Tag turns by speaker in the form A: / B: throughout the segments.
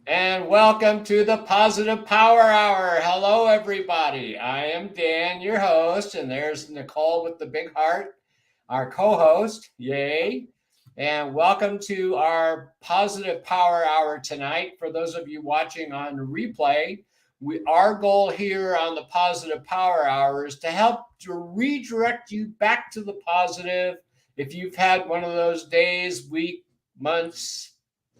A: And welcome to the Positive Power Hour. Hello, everybody. I am Dan, your host, and there's Nicole with the big heart, our co host. Yay. And welcome to our Positive Power Hour tonight. For those of you watching on replay, our goal here on the Positive Power Hour is to help to redirect you back to the positive. If you've had one of those days, week, months,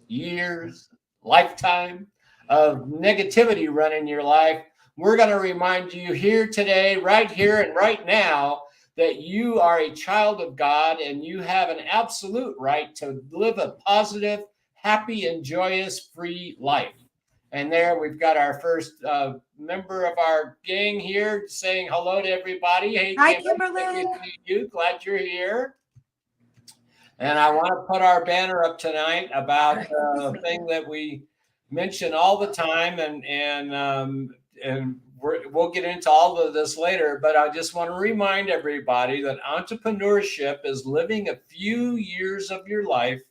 A: years, lifetime of negativity running your life, we're going to remind you here today, right here and right now, that you are a child of God and you have an absolute right to live a positive, happy, and joyous, free life. And there we've got our first member of our gang here saying hello to everybody. Hey,
B: Hi,
A: Kim, good to
B: Kimberly.
A: see you. Glad you're here. And I want to put our banner up tonight about a thing that we mention all the time, and we'll get into all of this later. But I just want to remind everybody that entrepreneurship is living a few years of your life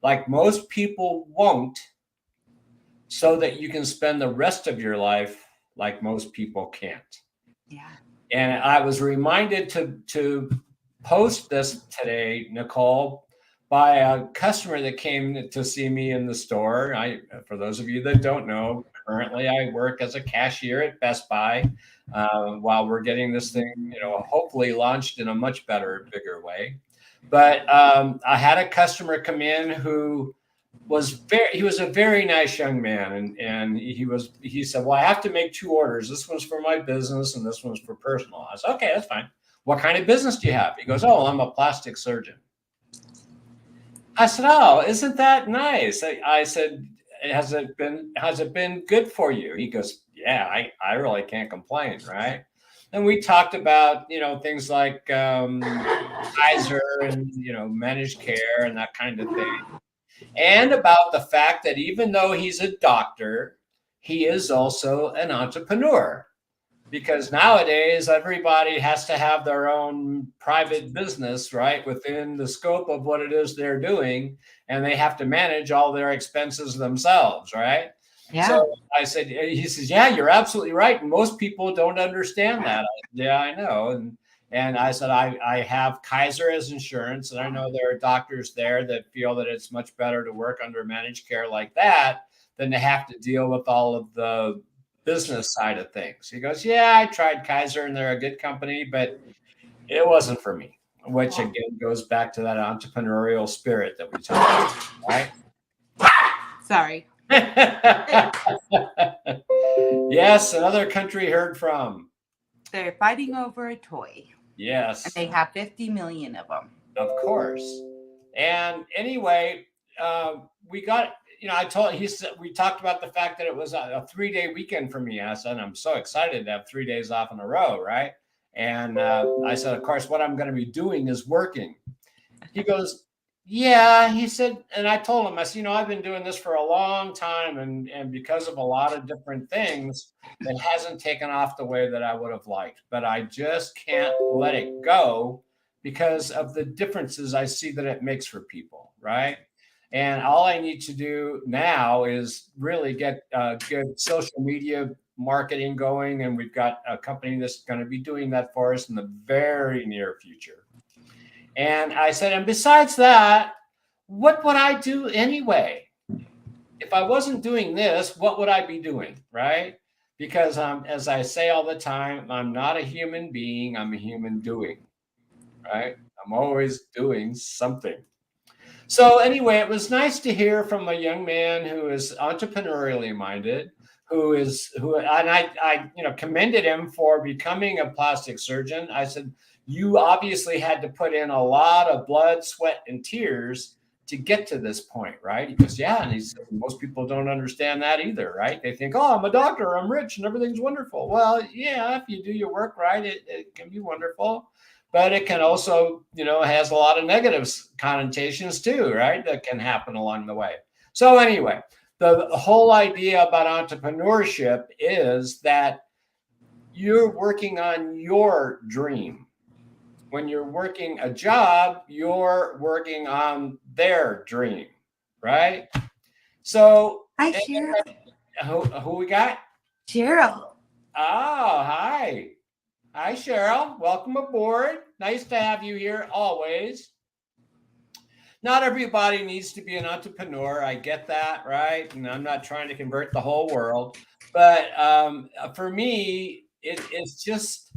A: like most people won't, so that you can spend the rest of your life like most people can't.
B: Yeah.
A: And I was reminded to post this today, Nicole, by a customer that came to see me in the store. For those of you that don't know, currently I work as a cashier at Best Buy while we're getting this thing, hopefully launched in a much better, bigger way. But I had a customer come in who he was a very nice young man, and he said, well, I have to make two orders. This one's for my business and this one's for personal. I said, okay, that's fine. What kind of business do you have? He goes, oh, I'm a plastic surgeon. I said, oh, isn't that nice? I said, has it been good for you? He goes, yeah, I really can't complain, right? And we talked about things like Kaiser and managed care and that kind of thing, and about the fact that even though he's a doctor, he is also an entrepreneur. Because nowadays, everybody has to have their own private business, right, within the scope of what it is they're doing, and they have to manage all their expenses themselves, right? So
B: Yeah.
A: I said, he says, yeah, you're absolutely right. Most people don't understand that. Yeah, I know. And I said, I have Kaiser as insurance, and I know there are doctors there that feel that it's much better to work under managed care like that than to have to deal with all of the business side of things. He goes, yeah, I tried Kaiser and they're a good company, but it wasn't for me, which again goes back to that entrepreneurial spirit that we talked about,
B: Sorry.
A: right? Yes, another country heard from.
B: They're fighting over a toy, and
A: Yes,
B: they have 50 million of them.
A: of course. And anyway, we got, I told he said we talked about the fact that it was a 3-day weekend for me. I said I'm so excited to have 3 days off in a row, right? And I said, of course, what I'm going to be doing is working. He goes, yeah. He said, and I told him, I said, I've been doing this for a long time, and because of a lot of different things, it hasn't taken off the way that I would have liked. But I just can't let it go because of the differences I see that it makes for people, right? And all I need to do now is really get good social media marketing going, and we've got a company that's going to be doing that for us in the very near future. And I said, and besides that, what would I do anyway? If I wasn't doing this, what would I be doing? Right? Because as I say all the time, I'm not a human being, I'm a human doing. Right? I'm always doing something. So anyway, it was nice to hear from a young man who is entrepreneurially minded, and I commended him for becoming a plastic surgeon. I said, you obviously had to put in a lot of blood, sweat, and tears to get to this point, right? He goes, yeah. And he said, most people don't understand that either, right? They think, oh, I'm a doctor, I'm rich, and everything's wonderful. Well, yeah, if you do your work right, it can be wonderful, but it can also, has a lot of negative connotations too, right? That can happen along the way. So anyway, the whole idea about entrepreneurship is that you're working on your dream. When you're working a job, you're working on their dream, right? So
B: Hi, Cheryl.
A: Who we got?
B: Cheryl.
A: Oh, hi. Hi, Cheryl. Welcome aboard. Nice to have you here always. Not everybody needs to be an entrepreneur. I get that, right? And I'm not trying to convert the whole world. But for me, it's just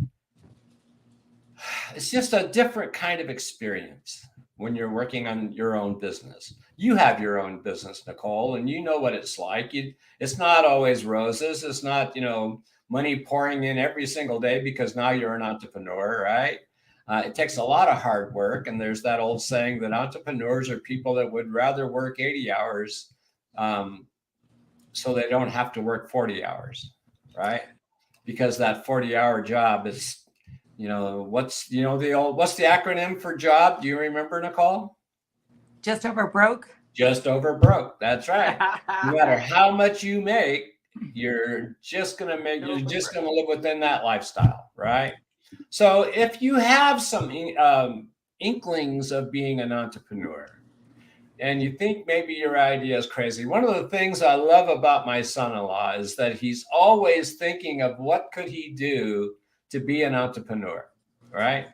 A: a different kind of experience when you're working on your own business. You have your own business, Nicole, and you know what it's like. It's not always roses. It's not, money pouring in every single day because now you're an entrepreneur, right? It takes a lot of hard work. And there's that old saying that entrepreneurs are people that would rather work 80 hours so they don't have to work 40 hours, right? Because that 40-hour job is, what's the acronym for job? Do you remember, Nicole?
B: Just over broke?
A: Just over broke. That's right. No matter how much you make, you're just going to live within that lifestyle, right? So if you have some inklings of being an entrepreneur and you think maybe your idea is crazy, one of the things I love about my son-in-law is that he's always thinking of what could he do to be an entrepreneur, right?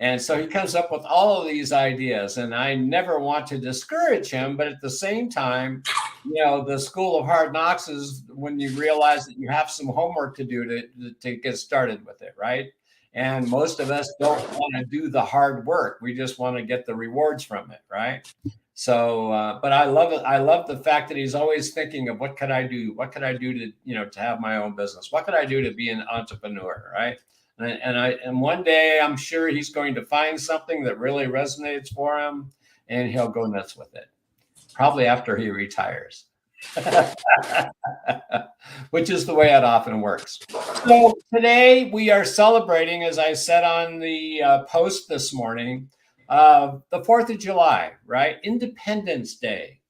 A: And so he comes up with all of these ideas, and I never want to discourage him, but at the same time, the school of hard knocks is when you realize that you have some homework to do to get started with it, right? And most of us don't want to do the hard work. We just want to get the rewards from it, right? So, but I love it. I love the fact that he's always thinking of what could I do? What could I do to have my own business? What could I do to be an entrepreneur, right? And one day I'm sure he's going to find something that really resonates for him, and he'll go nuts with it. Probably after he retires, which is the way it often works. So today we are celebrating, as I said on the post this morning, the 4th of July, right? Independence Day,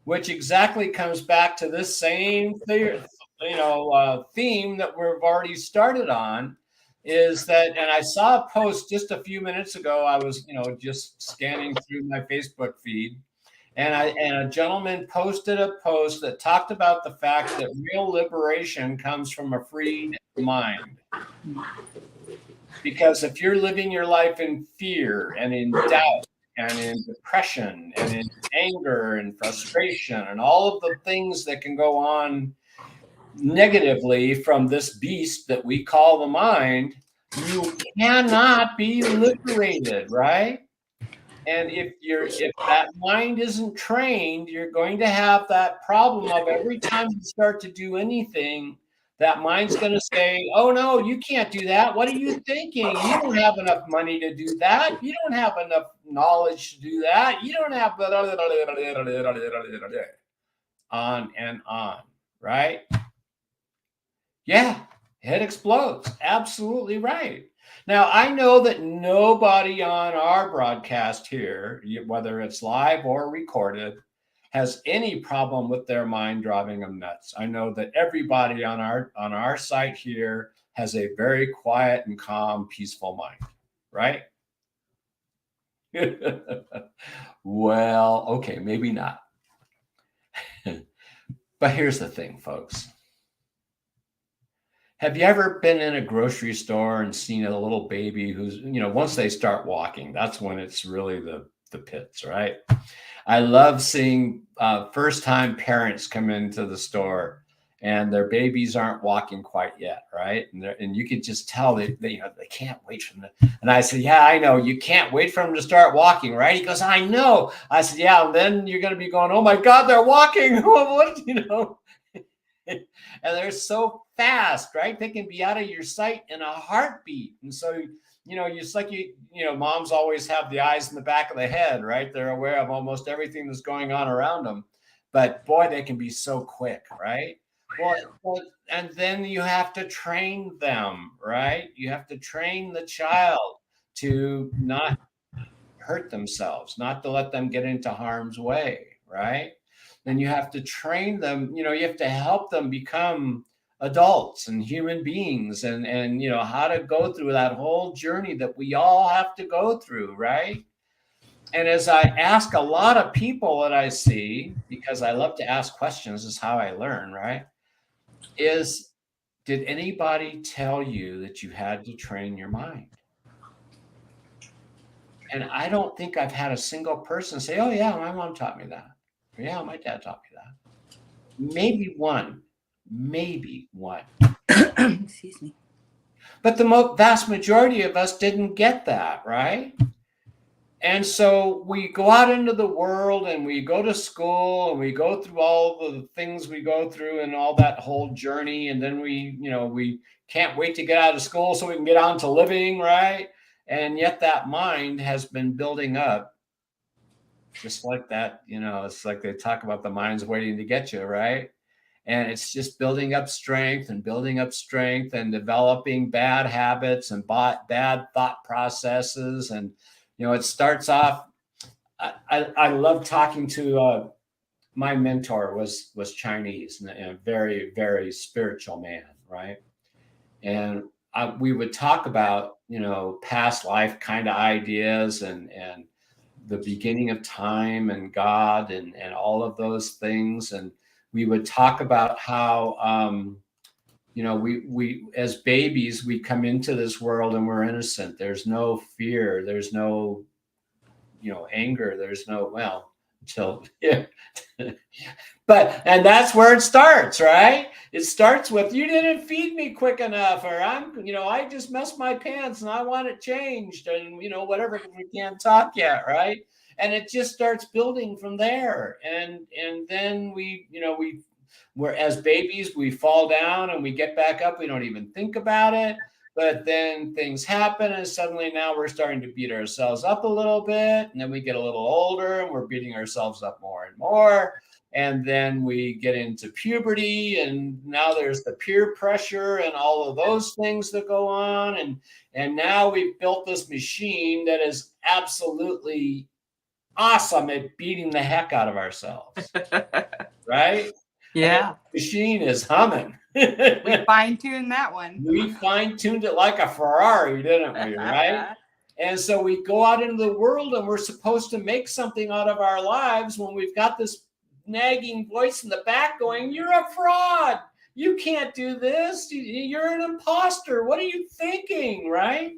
A: which exactly comes back to this same theme that we've already started on. Is that, and I saw a post just a few minutes ago. I was, just scanning through my Facebook feed, and a gentleman posted a post that talked about the fact that real liberation comes from a freed mind. Because if you're living your life in fear and in doubt and in depression and in anger and frustration and all of the things that can go on negatively from this beast that we call the mind, you cannot be liberated, right? And if that mind isn't trained, you're going to have that problem of every time you start to do anything, that mind's going to say, oh no, you can't do that. What are you thinking? You don't have enough money to do that. You don't have enough knowledge to do that. You don't have on and on, right? Yeah, it explodes. Absolutely right. Now, I know that nobody on our broadcast here, whether it's live or recorded, has any problem with their mind driving them nuts. I know that everybody on our site here has a very quiet and calm, peaceful mind, right? Well, okay, maybe not. But here's the thing, folks. Have you ever been in a grocery store and seen a little baby who's, once they start walking, that's when it's really the pits, right? I love seeing first-time parents come into the store and their babies aren't walking quite yet, right? And you could just tell they can't wait for them. And I said, yeah, I know. You can't wait for them to start walking, right? He goes, I know. I said, yeah, and then you're going to be going, oh my God, they're walking. What, and they're so fast, right? They can be out of your sight in a heartbeat. And so, it's like moms always have the eyes in the back of the head, right? They're aware of almost everything that's going on around them. But boy, they can be so quick, right? Well, and then you have to train them, right? You have to train the child to not hurt themselves, not to let them get into harm's way, right? Then you have to train them, you have to help them become adults and human beings and how to go through that whole journey that we all have to go through, right? And as I ask a lot of people that I see, because I love to ask questions, is how I learn, right? Did anybody tell you that you had to train your mind? And I don't think I've had a single person say, oh, yeah, my mom taught me that. Or, yeah, my dad taught me that. Maybe one.
B: Excuse me.
A: But the vast majority of us didn't get that, right? And so we go out into the world and we go to school and we go through all the things we go through and all that whole journey. And then we can't wait to get out of school so we can get on to living, right? And yet that mind has been building up just like that. It's like they talk about the mind's waiting to get you, right? And it's just building up strength and developing bad habits and bad thought processes. And it starts off. I love talking to my mentor was Chinese and a very, very spiritual man, right? And we would talk about past life kind of ideas and the beginning of time and God and all of those things. And we would talk about how we as babies, we come into this world and we're innocent. There's no fear. There's no, anger. There's no, until, yeah. And that's where it starts, right? It starts with, you didn't feed me quick enough, or I just messed my pants and I want it changed, and, whatever, we can't talk yet, right? And it just starts building from there. And then we're as babies, we fall down and we get back up. We don't even think about it. But then things happen and suddenly now we're starting to beat ourselves up a little bit. And then we get a little older and we're beating ourselves up more and more. And then we get into puberty and now there's the peer pressure and all of those things that go on. And now we've built this machine that is absolutely awesome at beating the heck out of ourselves. Right?
B: Yeah.
A: The machine is humming.
B: We fine-tuned that one.
A: We fine-tuned it like a Ferrari, didn't we? Right? And so we go out into the world and we're supposed to make something out of our lives when we've got this nagging voice in the back going, you're a fraud. You can't do this. You're an imposter. What are you thinking? Right?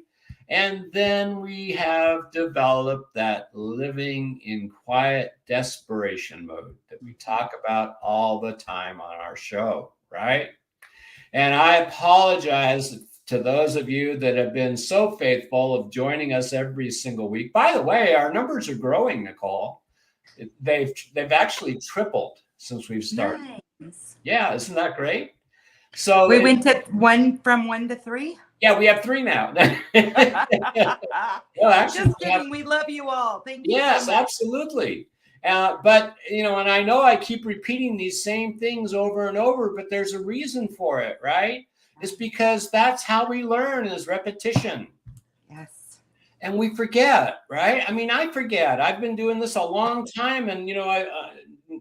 A: And then we have developed that living in quiet desperation mode that we talk about all the time on our show, right? And I apologize to those of you that have been so faithful of joining us every single week. By the way, our numbers are growing, Nicole. They've actually tripled since we've started. Nice. Yeah, isn't that great? So
B: we went to from 1 to 3.
A: Yeah, we have 3 now.
B: Well, actually, just kidding. We love you all. Thank you.
A: Yes, so absolutely. But, and I know I keep repeating these same things over and over, but there's a reason for it, right? It's because that's how we learn, is repetition.
B: Yes.
A: And we forget, right? I mean, I forget. I've been doing this a long time. And,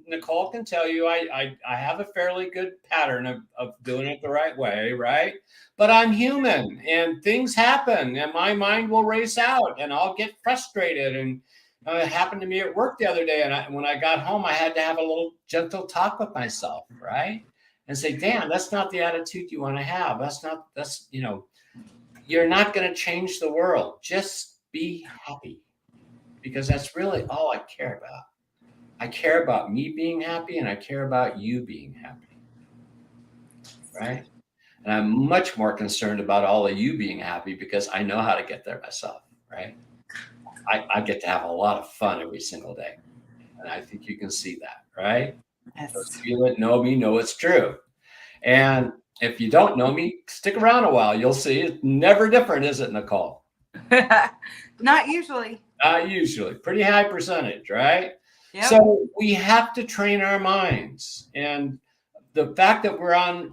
A: Nicole can tell you, I have a fairly good pattern of doing it the right way, right? But I'm human and things happen and my mind will race out and I'll get frustrated. And it happened to me at work the other day. And when I got home, I had to have a little gentle talk with myself, right? And say, Dan, that's not the attitude you want to have. You're not going to change the world. Just be happy, because that's really all I care about. I care about me being happy and I care about you being happy, right? And I'm much more concerned about all of you being happy because I know how to get there myself, right? I get to have a lot of fun every single day. And I think you can see that, right?
B: Yes.
A: Those of you that know me know it's true. And if you don't know me, stick around a while. You'll see it's never different, is it, Nicole?
B: Not usually.
A: Not usually. Pretty high percentage, right?
B: Yep.
A: So we have to train our minds. And the fact that we're on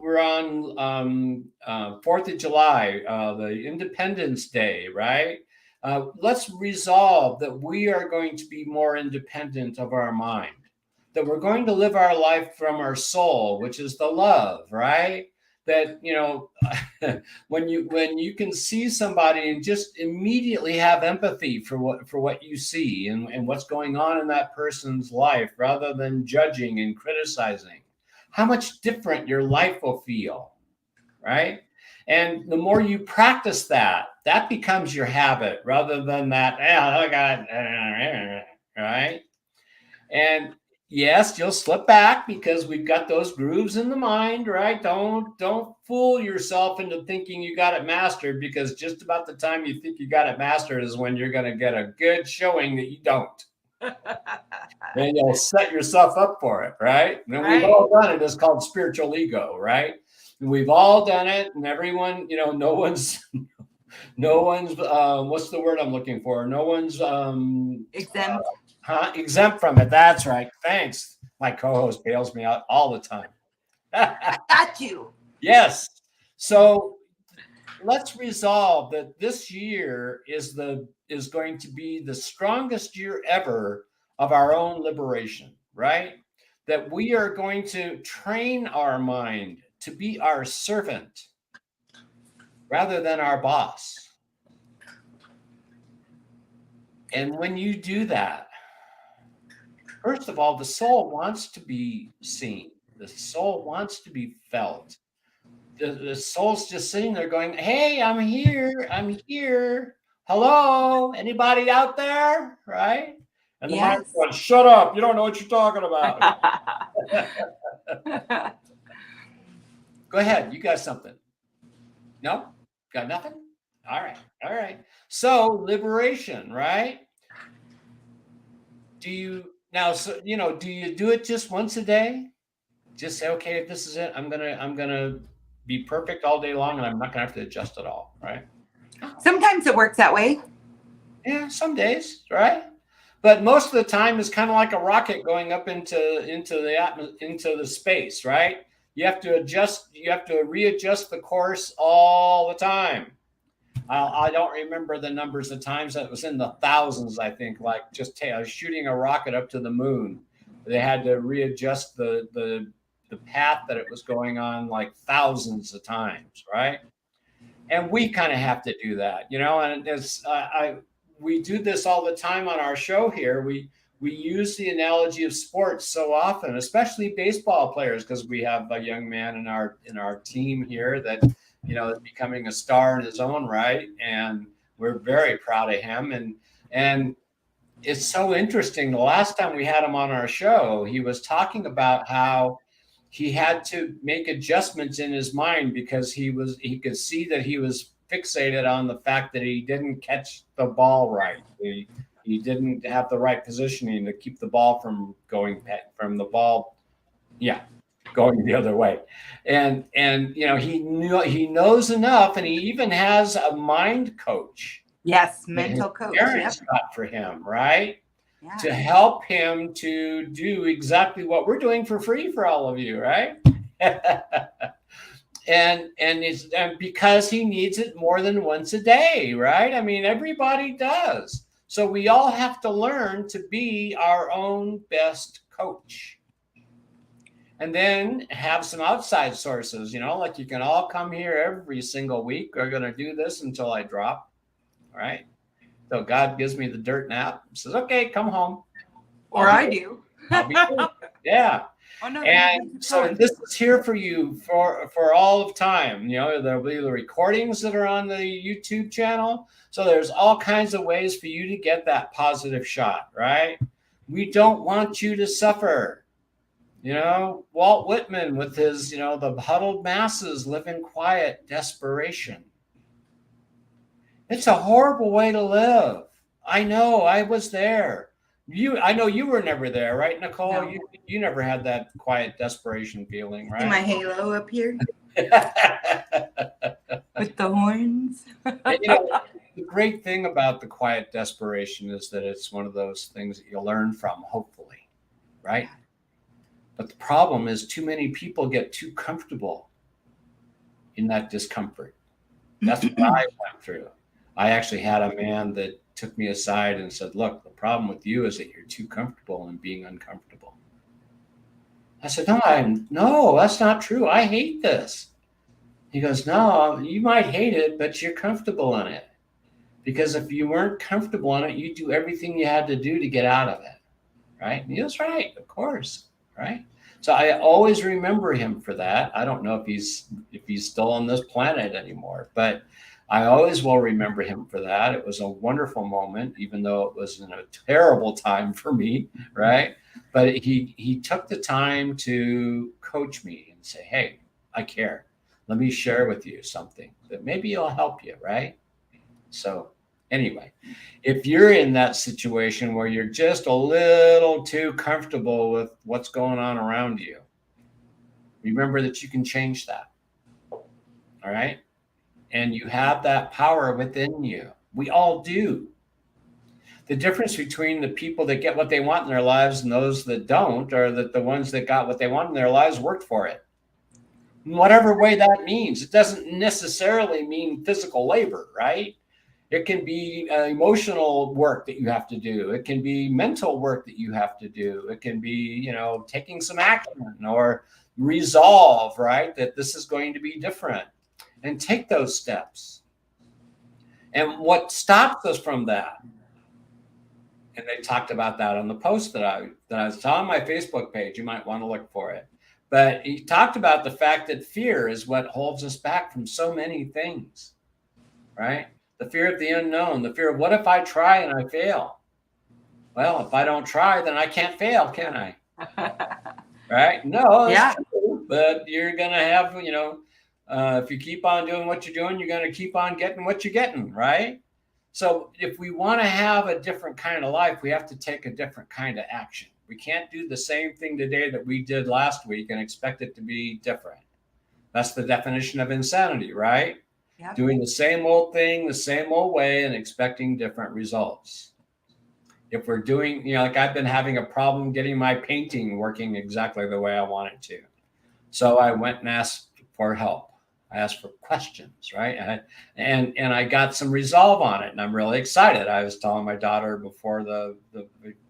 A: 4th of July, the Independence Day, right? Let's resolve that we are going to be more independent of our mind, that we're going to live our life from our soul, which is the love, right? that, you know, when you can see somebody and just immediately have empathy for what you see and what's going on in that person's life, rather than judging and criticizing, how much different your life will feel, right? And the more you practice that, that becomes your habit, rather than that, oh God, right? And yes, you'll slip back because we've got those grooves in the mind, right? Don't fool yourself into thinking you got it mastered, because just about the time you think you got it mastered is when you're going to get a good showing that you don't. And you'll set yourself up for it, right? And
B: Right.
A: We've all done it. It's called spiritual ego, right? And we've all done it, and everyone, you know, no one's what's the word I'm looking for? No one's
B: exempt.
A: Exempt from it. That's right. Thanks. My co-host bails me out all the time.
B: Got you.
A: Yes. So let's resolve that this year is going to be the strongest year ever of our own liberation, right? That we are going to train our mind to be our servant rather than our boss. And when you do that, first of all, the soul wants to be seen. The soul wants to be felt. The soul's just sitting there going, hey, I'm here. I'm here. Hello? Anybody out there? Right? And the mind's going, shut up. You don't know what you're talking about. Go ahead. You got something. No? Got nothing? All right. All right. So liberation, right? Do you do it just once a day? Just say, okay, if this is it, I'm gonna be perfect all day long, and I'm not gonna have to adjust at all, right?
B: Sometimes it works that way.
A: Yeah, some days, right? But most of the time is kind of like a rocket going up into the space, right? You have to readjust the course all the time. I don't remember the numbers of times. That was in the thousands, I think, like just shooting a rocket up to the moon. They had to readjust the path that it was going on like thousands of times, right? And we kind of have to do that, you know, and we do this all the time on our show here. We use the analogy of sports so often, especially baseball players, because we have a young man in our team here that, you know, is becoming a star in his own right, and we're very proud of him. And it's so interesting. The last time we had him on our show, he was talking about how he had to make adjustments in his mind because he could see that he was fixated on the fact that he didn't catch the ball right. He didn't have the right positioning to keep the ball from going the other way. And you know, he knows enough, and he even has a mind coach.
B: Yes, mental coach.
A: Parents got for him, right?
B: Yeah.
A: To help him to do exactly what we're doing for free for all of you, right? and because he needs it more than once a day, right? I mean, everybody does. So we all have to learn to be our own best coach. And then have some outside sources, you know, like you can all come here every single week. We're going to do this until I drop, all right? So God gives me the dirt nap, says, okay, come home.
B: Or I do.
A: I'll be good. Yeah.
B: Oh, no,
A: and so this is here for you for all of time. You know, there'll be the recordings that are on the YouTube channel. So there's all kinds of ways for you to get that positive shot, right? We don't want you to suffer. You know, Walt Whitman with his, you know, the huddled masses live in quiet desperation. It's a horrible way to live. I know, I was there. I know you were never there, right, Nicole?
B: No.
A: You never had that quiet desperation feeling, right?
B: See my halo up here with the horns.
A: And, you know, the great thing about the quiet desperation is that it's one of those things that you learn from, hopefully, right? But the problem is too many people get too comfortable in that discomfort. That's what I went through. I actually had a man that took me aside and said, look, the problem with you is that you're too comfortable in being uncomfortable. I said, no, that's not true. I hate this. He goes, no, you might hate it, but you're comfortable in it. Because if you weren't comfortable in it, you'd do everything you had to do to get out of it. Right? And he was right, of course. Right? So I always remember him for that. I don't know if he's still on this planet anymore, but I always will remember him for that. It was a wonderful moment, even though it was in a terrible time for me, right? But he took the time to coach me and say, hey, I care. Let me share with you something that maybe it'll help you, right? So anyway, if you're in that situation where you're just a little too comfortable with what's going on around you, remember that you can change that. All right? And you have that power within you. We all do. The difference between the people that get what they want in their lives and those that don't, are that the ones that got what they want in their lives worked for it. Whatever way that means, it doesn't necessarily mean physical labor, right? It can be emotional work that you have to do. It can be mental work that you have to do. It can be, taking some action or resolve, right? That this is going to be different. And take those steps. And what stops us from that? And they talked about that on the post that I saw on my Facebook page. You might want to look for it. But he talked about the fact that fear is what holds us back from so many things, right? The fear of the unknown, the fear of what if I try and I fail? Well, if I don't try, then I can't fail, can I? Right? No, that's true. But you're going to have, if you keep on doing what you're doing, you're going to keep on getting what you're getting, right? So if we want to have a different kind of life, we have to take a different kind of action. We can't do the same thing today that we did last week and expect it to be different. That's the definition of insanity, right? Yep. Doing the same old thing, the same old way, and expecting different results. If we're doing, like I've been having a problem getting my painting working exactly the way I want it to. So I went and asked for help. I asked for questions, right? And I got some resolve on it, and I'm really excited. I was telling my daughter before the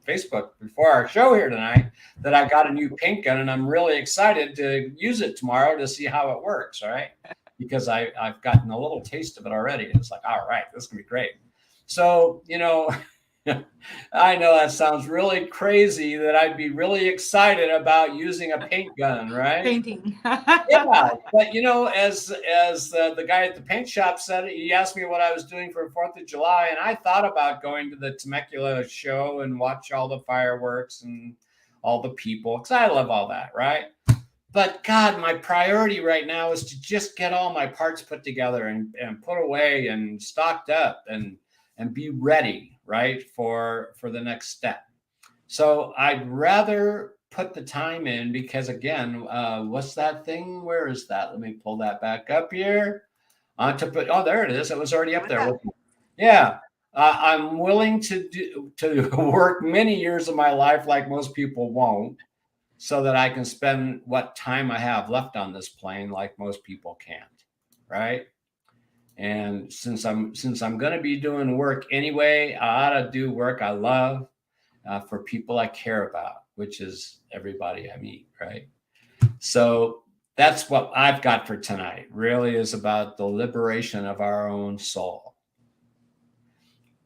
A: Facebook, before our show here tonight, that I got a new paint gun, and I'm really excited to use it tomorrow to see how it works, right? Because I've gotten a little taste of it already. And it's like, all right, this can be great. So, I know that sounds really crazy that I'd be really excited about using a paint gun, right?
B: Painting.
A: Yeah, but as the guy at the paint shop said, he asked me what I was doing for 4th of July, and I thought about going to the Temecula show and watch all the fireworks and all the people, because I love all that, right? But God, my priority right now is to just get all my parts put together and put away and stocked up and be ready, right, for the next step. So I'd rather put the time in because, again, what's that thing? Where is that? Let me pull that back up here. There it is. It was already up there. Yeah. I'm willing to work many years of my life like most people won't, so that I can spend what time I have left on this plane like most people can't, right? And since I'm going to be doing work anyway, I ought to do work I love for people I care about, which is everybody I meet, right? So that's what I've got for tonight. Really is about the liberation of our own soul.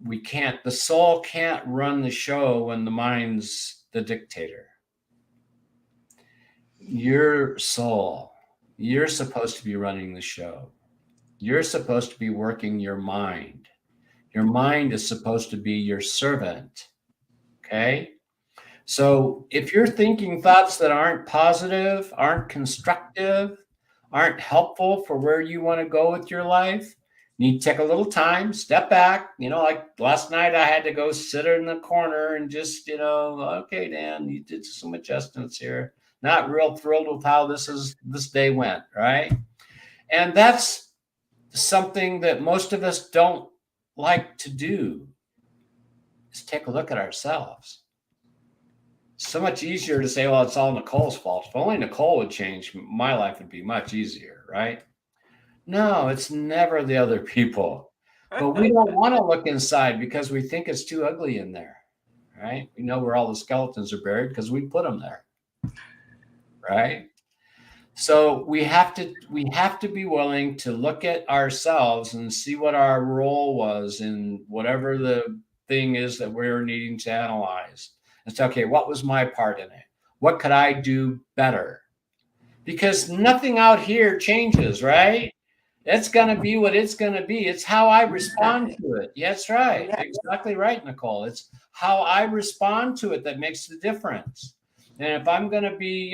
A: The soul can't run the show when the mind's the dictator. Your soul, you're supposed to be running the show. You're supposed to be working your mind. Your mind is supposed to be your servant. Okay? So if you're thinking thoughts that aren't positive, aren't constructive, aren't helpful for where you want to go with your life, you need to take a little time, step back. Like last night, I had to go sit in the corner and just, okay, Dan, you did some adjustments here. Not real thrilled with how this day went, right? And that's something that most of us don't like to do, is take a look at ourselves. So much easier to say, well, it's all Nicole's fault. If only Nicole would change, my life would be much easier, right? No, it's never the other people. But we don't want to look inside because we think it's too ugly in there, right? We know where all the skeletons are buried because we put them there, right? So we have to be willing to look at ourselves and see what our role was in whatever the thing is that we're needing to analyze. And say, okay, what was my part in it? What could I do better? Because nothing out here changes, right? It's going to be what it's going to be. It's how I respond to it. Yeah, that's right.
B: Yeah.
A: Exactly right, Nicole. It's how I respond to it that makes the difference. And if I'm going to be,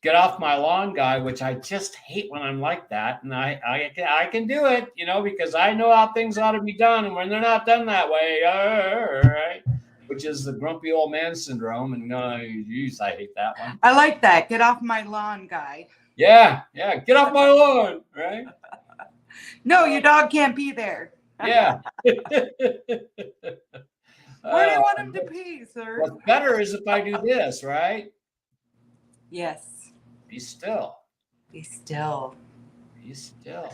A: get off my lawn guy, which I just hate when I'm like that, and I can do it, because I know how things ought to be done, and when they're not done that way, right? Which is the grumpy old man syndrome, and geez, I hate that one.
B: I like that. Get off my lawn guy.
A: Yeah, get off my lawn, right?
B: No, your dog can't be there.
A: Yeah.
B: Where do you want him to pee, sir?
A: What's better is if I do this, right?
B: Yes.
A: Be still.
B: Be still.
A: Be still.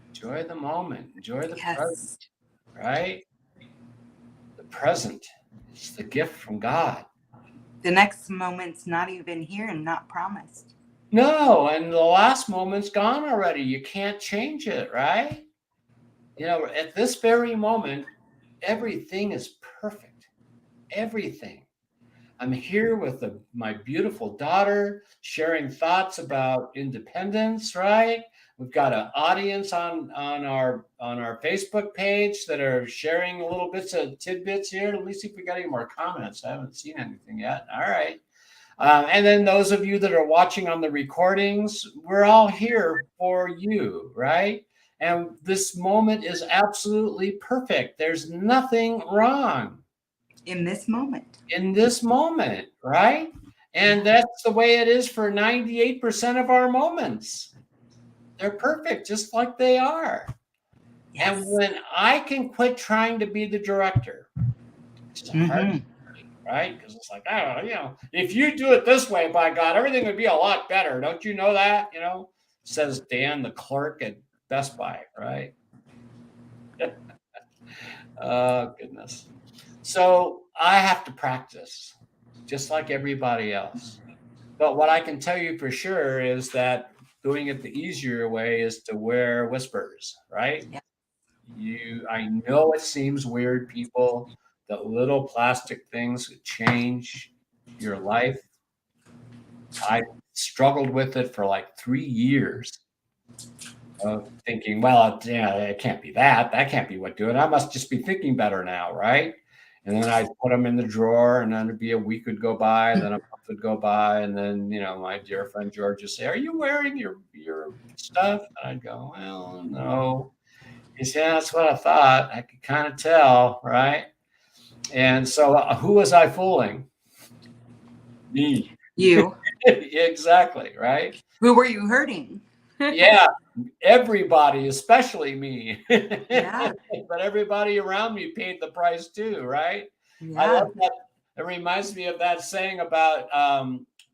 A: Enjoy the moment. Enjoy the
B: Yes.
A: present, right? The present is the gift from God.
B: The next moment's not even here and not promised.
A: No, and the last moment's gone already. You can't change it, right? At this very moment, everything is perfect. Everything. I'm here with my beautiful daughter, sharing thoughts about independence, right? We've got an audience on our Facebook page that are sharing little bits of tidbits here. Let me see if we got any more comments. I haven't seen anything yet. All right. And then those of you that are watching on the recordings, we're all here for you, right? And this moment is absolutely perfect. There's nothing wrong.
B: In this moment.
A: In this moment, right? And that's the way it is for 98% of our moments. They're perfect, just like they are. Yes. And when I can quit trying to be the director, which is hard, right? Because it's like, if you do it this way, by God, everything would be a lot better. Don't you know that? Says Dan, the clerk at Best Buy, right? Oh, goodness. So I have to practice just like everybody else. But what I can tell you for sure is that doing it the easier way is to wear whispers, right? Yeah. I know it seems weird, people, that little plastic things change your life. I struggled with it for like 3 years. Thinking, well, it can't be that. That can't be what do it. I must just be thinking better now, right? And then I'd put them in the drawer, and then it'd be a week would go by, and then a month would go by, and then my dear friend George would say, "Are you wearing your stuff?" And I'd go, "Well, no." He said, "Yeah, that's what I thought. I could kind of tell, right?" And so, who was I fooling? Me.
B: You.
A: Exactly, right?
B: Who were you hurting?
A: Yeah, everybody, especially me.
B: Yeah.
A: But everybody around me paid the price too, right?
B: Yeah.
A: I love that. It reminds me of that saying about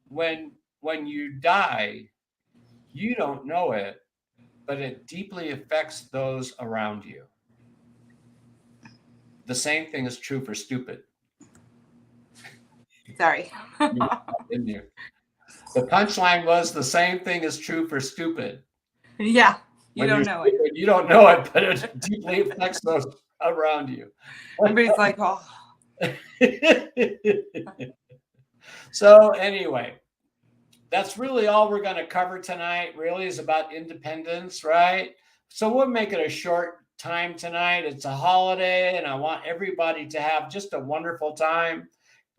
A: when you die, you don't know it, but it deeply affects those around you. The same thing is true for stupid.
B: Sorry.
A: Didn't you? The punchline was the same thing is true for stupid.
B: Yeah, you don't know it.
A: You don't know it, but it deeply affects those around you.
B: Everybody's like, oh.
A: So anyway, that's really all we're going to cover tonight, really, is about independence, right? So we'll make it a short time tonight. It's a holiday, and I want everybody to have just a wonderful time.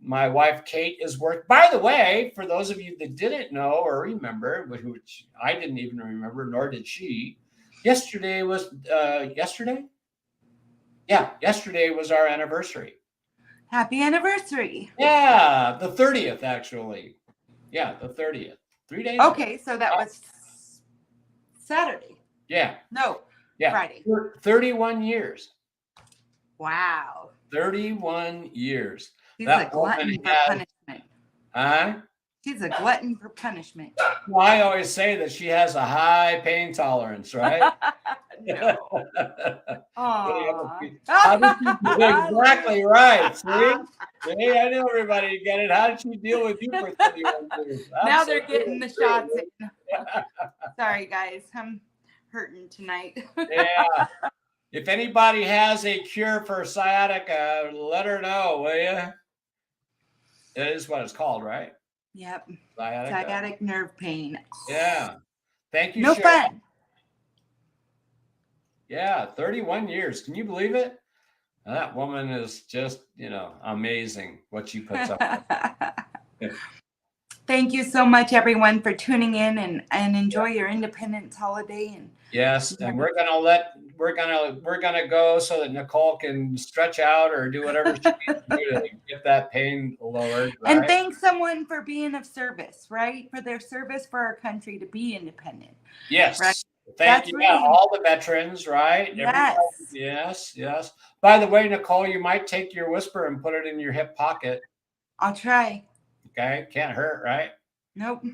A: My wife, Kate, is working. By the way, for those of you that didn't know or remember, which I didn't even remember, nor did she, yesterday was yesterday? Yeah, yesterday was our anniversary.
B: Happy anniversary.
A: Yeah, the 30th, actually. Yeah, the 30th. 3 days
B: Okay,
A: ago.
B: so that was Saturday.
A: Yeah.
B: No,
A: yeah.
B: Friday.
A: 31 years.
B: Wow.
A: 31 years.
B: She's a glutton for punishment.
A: Huh?
B: She's a glutton for punishment.
A: Well, I always say that she has a high pain tolerance, right?
B: No. Aw.
A: How did you exactly right? See, hey, I know everybody get it. How did she deal with you for 31 years?
B: Now they're getting the shots in. Sorry, guys. I'm hurting tonight.
A: Yeah. If anybody has a cure for sciatica, let her know, will you? That is what it's called, right?
B: Yep.
A: Sciatica.
B: Sciatic nerve pain.
A: Yeah. Thank you,
B: No
A: Cheryl.
B: fun.
A: Yeah, 31 years. Can you believe it? That woman is just, amazing what she puts up with.
B: Thank you so much, everyone, for tuning in and enjoy your Independence holiday. And
A: yes, and we're gonna go so that Nicole can stretch out or do whatever she needs to do to get that pain lowered. Right?
B: And thank someone for being of service, right? For their service for our country to be independent.
A: Yes.
B: Right?
A: Thank you. Yeah, all the veterans, right?
B: Yes.
A: Yes. By the way, Nicole, you might take your whisper and put it in your hip pocket.
B: I'll try.
A: Okay. Can't hurt, right?
B: Nope.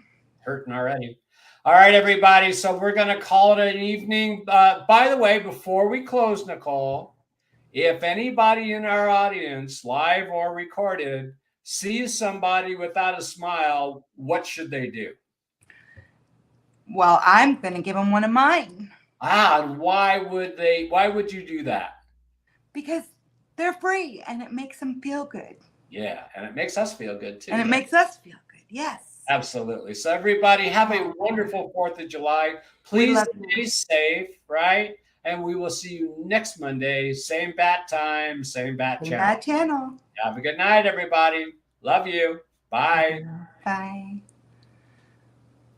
A: Hurting already. All right, everybody. So we're going to call it an evening. By the way, before we close, Nicole, if anybody in our audience, live or recorded, sees somebody without a smile, what should they do?
B: Well, I'm going to give them one of mine.
A: And why would you do that?
B: Because they're free and it makes them feel good.
A: Yeah, and it makes us feel good too.
B: And it makes us feel good. Yes.
A: Absolutely. So everybody have a wonderful 4th of July. Please stay safe, right? And we will see you next Monday, same bat time, same bat channel.
B: Bat channel.
A: Have a good night, everybody. Love you. Bye.
B: Bye.